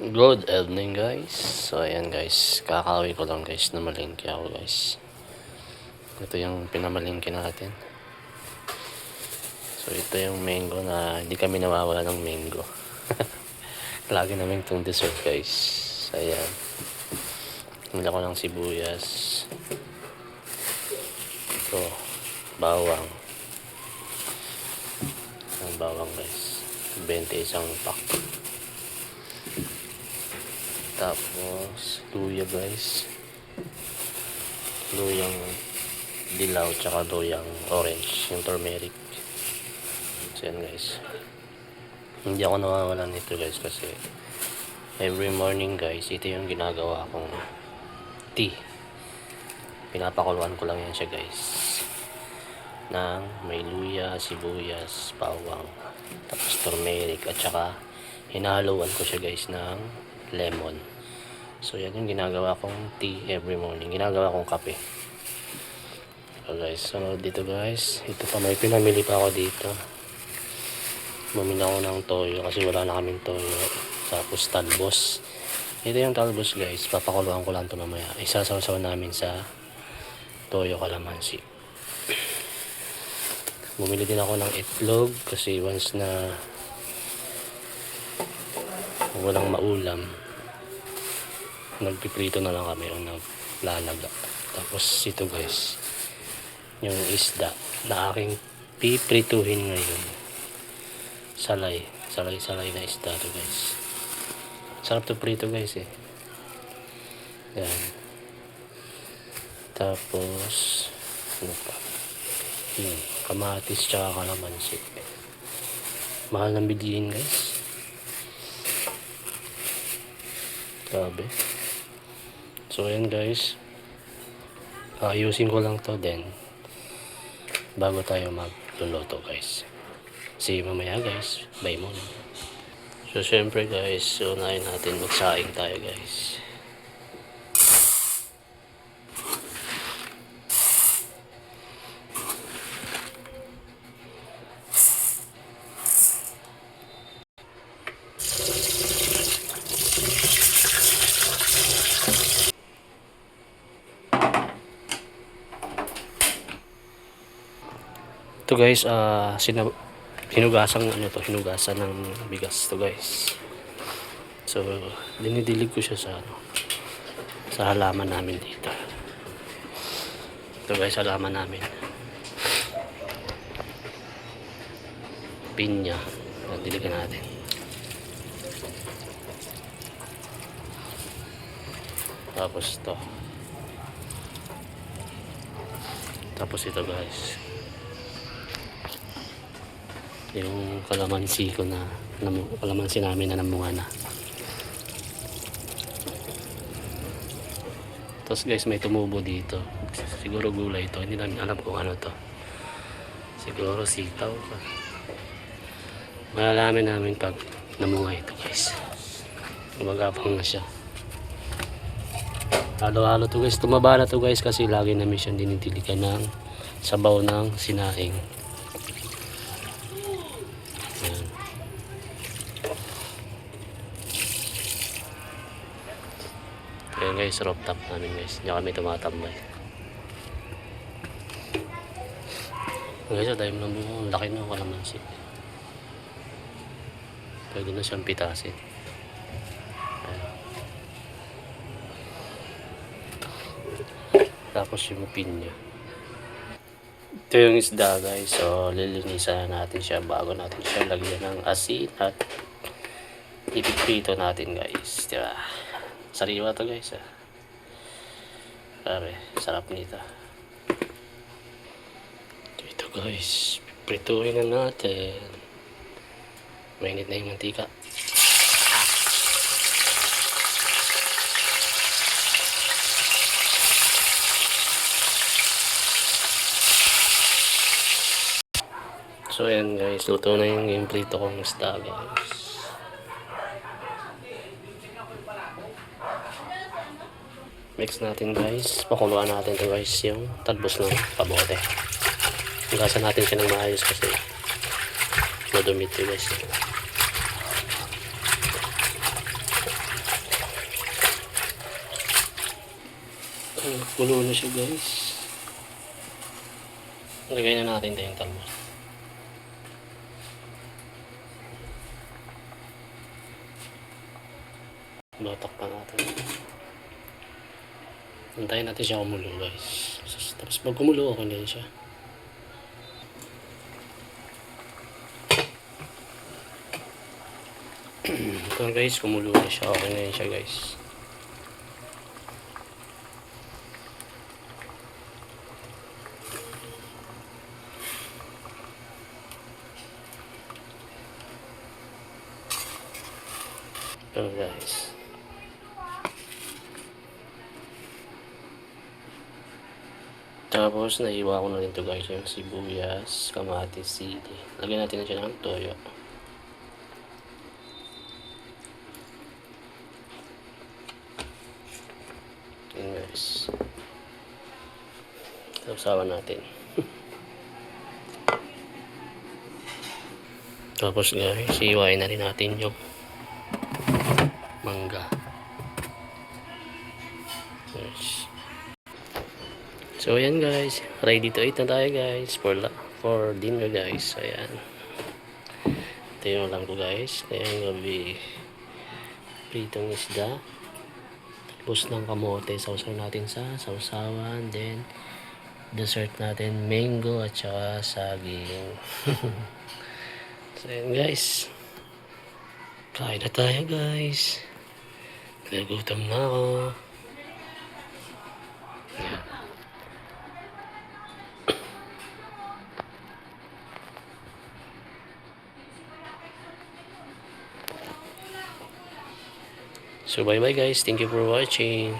Good evening guys. So ayan guys, kakawin ko lang guys na malingki ako guys. Ito yung pinamalingki natin. So ito yung mango na hindi kami nawawala ng mango. Lagi namin itong dessert guys. Ayan. Hindi ako ng sibuyas. Ito, bawang. Ang bawang guys. 21 pack. Tapos luya guys, luyang dilaw tsaka luyang orange, yung turmeric. So yan guys, hindi ako nawawalan nito guys kasi every morning guys, ito yung ginagawa kong tea. Pinapakuluan ko lang yan siya guys ng may luya, sibuyas, bawang, tapos turmeric, at saka hinahaluan ko siya guys ng lemon. So yan yung ginagawa kong tea every morning, ginagawa kong kape. So guys, so dito guys, ito pa, may pinamili pa ako dito. Bumili ako ng toyo kasi wala na kaming toyo. Tapos talbos, ito yung talbos guys, papakuluan ko lang ito mamaya. Isasawsaw namin sa toyo kalamansi. Bumili din ako ng itlog kasi once na walang maulam, nagpiprito na lang kami o naglalaga. Tapos ito guys, yung isda na aking piprituhin ngayon. Salay na isda to guys. Sarap to prito guys eh. Yan. Tapos ano pa, kamatis tsaka kalamansi. Mahal ng bilihin guys, grabe. So ayan guys, ayusin ko lang to din bago tayo magluluto guys. See you mamaya guys, bye muna. So syempre guys, unahin natin magsaing tayo guys. Ito guys, hinugasan ng bigas to guys. So dinidilig ko siya sa halaman namin dito. Ito guys, halaman namin, pinya. Diligan natin. Tapos to, tapos ito guys, yung kalamansi ko kalamansi namin na namunga na. Tapos guys, may tumubo dito, siguro gulay ito, hindi namin alam kung ano to, siguro sitaw. Malalaman namin pag namunga ito guys, gumagapang na siya. Halo-halo to guys, tumaba na to guys kasi lagi namin siyang dinidiligan ng sabaw ng sinaing. Ayan guys, rooftop namin guys, hindi kami tumatambay. Guys, dahil ng bunga, laki na kalamansi, pwede na siyang pitasin. Ayan. Tapos yung pinya, ito yung isda guys. So lilinisan natin siya bago natin siya lagyan ng asin at ipiprito natin guys, diba? Sariwa to guys ah. Grabe, sarap nito. Ito guys, prituhin na natin. Mainit na yung mantika. So ayan guys, luto na yung prito kong isda guys. Mix natin guys, pakuluan natin to guys yung talbos ng kabote. Hugasan natin siya ng maayos kasi madumi ito guys. Kulo na siya guys. Lagay na natin ito yung talbos. Batak pa natin. Antayin natin siya kumulo guys. Tapos pag kumulo, okay na yun siya. Ito guys, kumulo na siya. Okay na yun siya guys. Ito guys. Tapos naiwa ko na rin ito guys yung sibuyas, kamatis, sili. Lagyan natin na siya ng toyo. Yan guys. Sausawan natin. Tapos guys, iwain na rin natin yung mangga. Yes. So ayan guys, ready to eat na tayo guys for dinner guys. So ayan. Ito yung alam ko guys. Ayan gabi. Pritong isda. Tapos ng kamote. Sausaw natin sa sausawan. Then dessert natin mango at saka saging. So ayan guys. Kain na tayo guys. Nagutom na ako. So bye bye guys. Thank you for watching.